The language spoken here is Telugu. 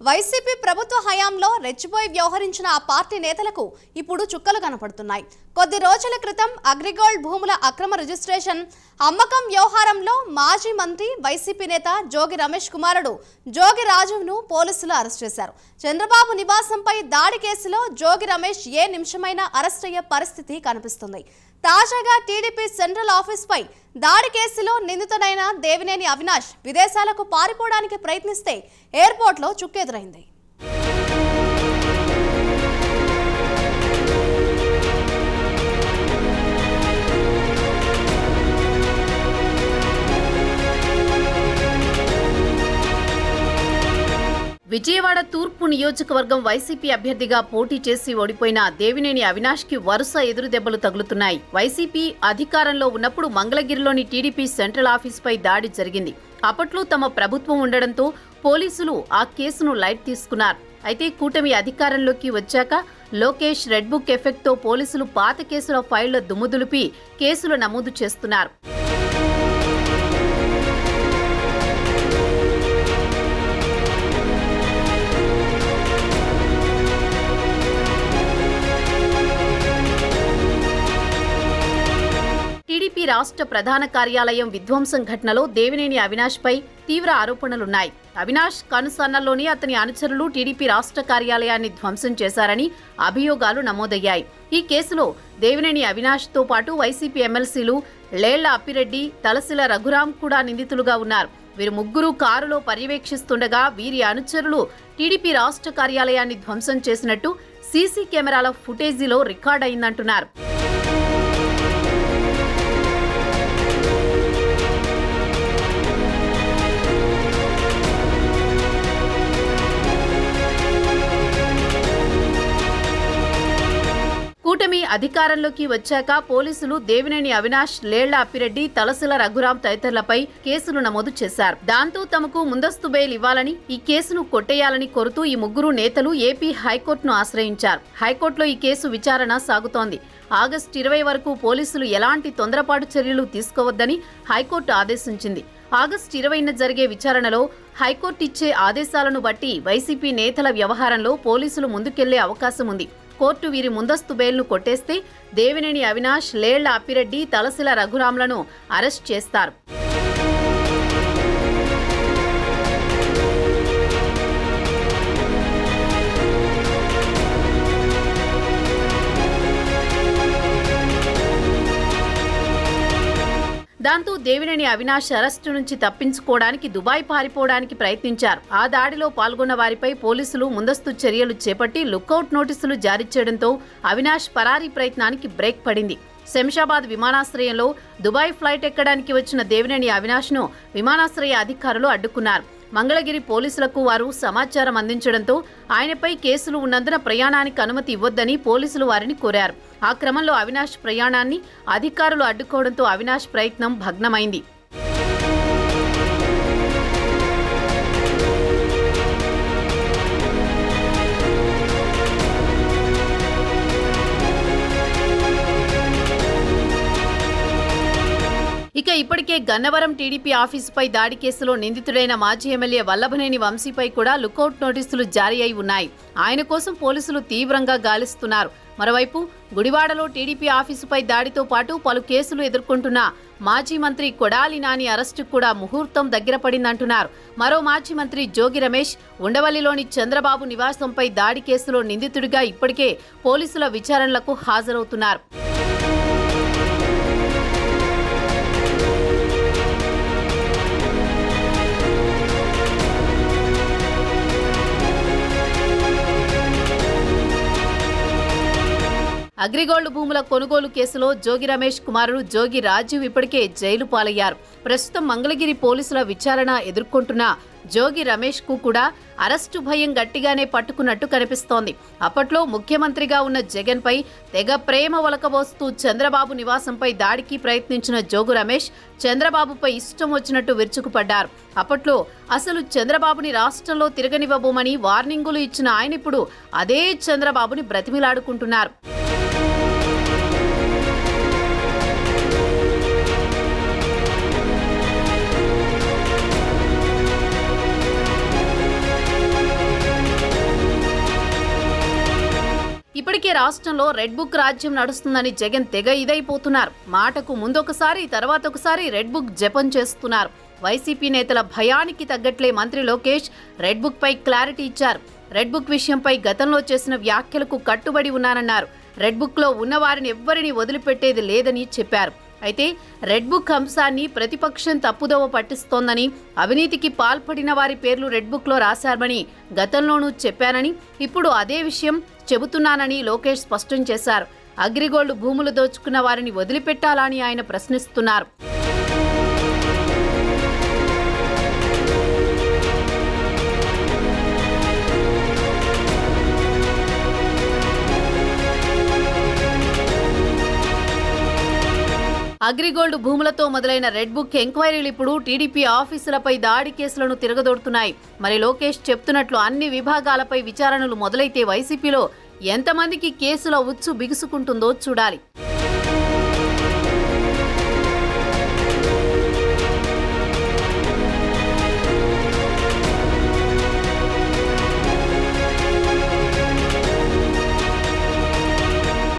వైసీపీ ప్రభుత్వ హయాంలో రెచ్చిపోయి వ్యవహరించిన ఆ పార్టీ నేతలకు ఇప్పుడు చుక్కలు కనపడుతున్నాయి. కొద్ది రోజుల క్రితం అగ్రిగోల్డ్ భూముల అక్రమ రిజిస్ట్రేషన్ అమ్మకం వ్యవహారంలో మాజీ మంత్రి వైసీపీ నేత జోగి రమేష్ కుమారుడు జోగి రాజును పోలీసులు అరెస్ట్ చేశారు. చంద్రబాబు నివాసంపై దాడి కేసులో జోగి రమేష్ ఏ నిమిషమైనా అరెస్ట్ అయ్యే పరిస్థితి కనిపిస్తుంది. తాజాగా టీడీపీ సెంట్రల్ ఆఫీస్ పై దాడి కేసులో నిందితుడైన దేవినేని అవినాష్ విదేశాలకు పారిపోవడానికి ప్రయత్నిస్తే ఎయిర్పోర్ట్లో చుక్కెదురైంది. విజయవాడ తూర్పు నియోజకవర్గం వైసీపీ అభ్యర్థిగా పోటీ చేసి ఓడిపోయిన దేవినేని అవినాష్ కి వరుస ఎదురు దెబ్బలు తగులుతున్నాయి. వైసీపీ అధికారంలో ఉన్నప్పుడు మంగళగిరిలోని టీడీపీ సెంట్రల్ ఆఫీసుపై దాడి జరిగింది. అప్పట్లో తమ ప్రభుత్వం ఉండడంతో పోలీసులు ఆ కేసును లైట్ తీసుకున్నారు. అయితే కూటమి అధికారంలోకి వచ్చాక లోకేష్ రెడ్ బుక్ ఎఫెక్ట్ తో పోలీసులు పాత కేసుల ఫైళ్ల దుమ్ముదులిపి కేసులు నమోదు చేస్తున్నారు. టీడీపీ రాష్ట్ర ప్రధాన కార్యాలయం విధ్వంసం ఘటనలో దేవినేని అవినాష్ పై తీవ్ర ఆరోపణలున్నాయి. అవినాష్ కనుసన్నల్లోని అతని అనుచరులు టీడీపీ రాష్ట్ర కార్యాలయాన్ని ధ్వంసం చేశారని అభియోగాలు నమోదయ్యాయి. ఈ కేసులో దేవినేని అవినాష్ తో పాటు వైసీపీ ఎమ్మెల్సీలు లేళ్ల అప్పిరెడ్డి, తలసిల రఘురాం కూడా నిందితులుగా ఉన్నారు. వీరు ముగ్గురు కారులో పర్యవేక్షిస్తుండగా వీరి అనుచరులు టీడీపీ రాష్ట్ర కార్యాలయాన్ని ధ్వంసం చేసినట్టు సీసీ కెమెరాల ఫుటేజీలో రికార్డ్ అయిందంటున్నారు. కూటమి అధికారంలోకి వచ్చాక పోలీసులు దేవినేని అవినాష్, లేళ్ల అప్పిరెడ్డి, తలసిల రఘురాం తదితరులపై కేసులు నమోదు చేశారు. దాంతో తమకు ముందస్తు బెయిల్ ఇవ్వాలని, ఈ కేసును కొట్టేయాలని కోరుతూ ఈ ముగ్గురు నేతలు ఏపీ హైకోర్టును ఆశ్రయించారు. హైకోర్టులో ఈ కేసు విచారణ సాగుతోంది. ఆగస్టు 20 వరకు పోలీసులు ఎలాంటి తొందరపాటు చర్యలు తీసుకోవద్దని హైకోర్టు ఆదేశించింది. ఆగస్టు 20న జరిగే విచారణలో హైకోర్టు ఇచ్చే ఆదేశాలను బట్టి వైసీపీ నేతల వ్యవహారంలో పోలీసులు ముందుకెళ్లే అవకాశం ఉంది. కోర్టు వీరి ముందస్తు బెయిల్ను కొట్టేస్తే దేవినేని అవినాష్, లేళ్ల అప్పిరెడ్డి, తలసిల రఘురాంలను అరెస్ట్ చేస్తారు. దాంతో దేవినేని అవినాష్ అరెస్టు నుంచి తప్పించుకోవడానికి దుబాయ్ పారిపోవడానికి ప్రయత్నించారు. ఆ దాడిలో పాల్గొన్న వారిపై పోలీసులు ముందస్తు చర్యలు చేపట్టి లుకౌట్ నోటీసులు జారీ చేయడంతో అవినాష్ పరారీ ప్రయత్నానికి బ్రేక్ పడింది. శంషాబాద్ విమానాశ్రయంలో దుబాయ్ ఫ్లైట్ ఎక్కడానికి వచ్చిన దేవినేని అవినాష్ను విమానాశ్రయ అధికారులు అడ్డుకున్నారు. మంగళగిరి పోలీసులకు వారు సమాచారం అందించడంతో ఆయనపై కేసులు ఉన్నందున ప్రయాణానికి అనుమతి ఇవ్వొద్దని పోలీసులు వారిని కోరారు. ఆ క్రమంలో అవినాష్ ప్రయాణాన్ని అధికారులు అడ్డుకోవడంతో అవినాష్ ప్రయత్నం భగ్నమైంది. ఇక ఇప్పటికే గన్నవరం టీడీపీ ఆఫీసుపై దాడి కేసులో నిందితుడైన మాజీ ఎమ్మెల్యే వల్లభనేని వంశీపై కూడా లుకౌట్ నోటీసులు జారీ అయి ఉన్నాయి. ఆయన కోసం పోలీసులు తీవ్రంగా గాలిస్తున్నారు. మరోవైపు గుడివాడలో టీడీపీ ఆఫీసుపై దాడితో పాటు పలు కేసులు ఎదుర్కొంటున్న మాజీ మంత్రి కొడాలి నాని అరెస్టుకు కూడా ముహూర్తం దగ్గర పడిందంటున్నారు. మరో మాజీ మంత్రి జోగి రమేష్ ఉండవల్లిలోని చంద్రబాబు నివాసంపై దాడి కేసులో నిందితుడిగా ఇప్పటికే పోలీసుల విచారణలకు హాజరవుతున్నారు. అగ్రిగోల్డ్ భూముల కొనుగోలు కేసులో జోగి రమేష్ కుమారుడు జోగి రాజు ఇప్పటికే జైలు పాలయ్యారు. ప్రస్తుతం మంగళగిరి పోలీసుల విచారణ ఎదుర్కొంటున్న జోగి రమేష్ కు కూడా అరెస్టు భయం గట్టిగానే పట్టుకున్నట్టు కనిపిస్తోంది. అప్పట్లో ముఖ్యమంత్రిగా ఉన్న జగన్ పై తెగ ప్రేమ ఒలకబోస్తూ చంద్రబాబు నివాసంపై దాడికి ప్రయత్నించిన జోగి రమేష్ చంద్రబాబుపై ఇష్టం వచ్చినట్టు విరుచుకుపడ్డారు. అప్పట్లో అసలు చంద్రబాబుని రాష్ట్రంలో తిరగనివ్వబోమని వార్నింగులు ఇచ్చిన ఆయన ఇప్పుడు అదే చంద్రబాబుని బ్రతిమిలాడుకుంటున్నారు. ఇప్పటికే రాష్ట్రంలో రెడ్ బుక్ రాజ్యం నడుస్తుందని జగన్ తెగ ఇదైపోతున్నారు. మాటకు ముందొకసారి తర్వాత ఒకసారి రెడ్ బుక్ జపం చేస్తున్నారు. వైసీపీ నేతల భయానికి తగ్గట్లే మంత్రి లోకేష్ రెడ్ బుక్ పై క్లారిటీ ఇచ్చారు. రెడ్ బుక్ విషయంపై గతంలో చేసిన వ్యాఖ్యలకు కట్టుబడి ఉన్నానన్నారు. రెడ్ బుక్ లో ఉన్న వారిని ఎవ్వరిని వదిలిపెట్టేది లేదని చెప్పారు. అయితే రెడ్ బుక్ అంశాన్ని ప్రతిపక్షం తప్పుదోవ పట్టిస్తోందని, అవినీతికి పాల్పడిన వారి పేర్లు రెడ్ బుక్ లో రాశారని గతంలోనూ చెప్పానని, ఇప్పుడు అదే విషయం చెబుతున్నానని లోకేష్ స్పష్టం చేశారు. అగ్రిగోల్డ్ భూములు దోచుకున్న వారిని వదిలిపెట్టాలని ఆయన ప్రశ్నిస్తున్నారు. అగ్రిగోల్డ్ భూములతో మొదలైన రెడ్ బుక్ ఎంక్వైరీలు ఇప్పుడు టీడీపీ ఆఫీసులపై దాడి కేసులను తిరగదోడుతున్నాయి. మరి లోకేష్ చెప్తున్నట్లు అన్ని విభాగాలపై విచారణలు మొదలైతే వైసీపీలో ఎంతమందికి కేసుల ఉచ్చు బిగుసుకుంటుందో చూడాలి.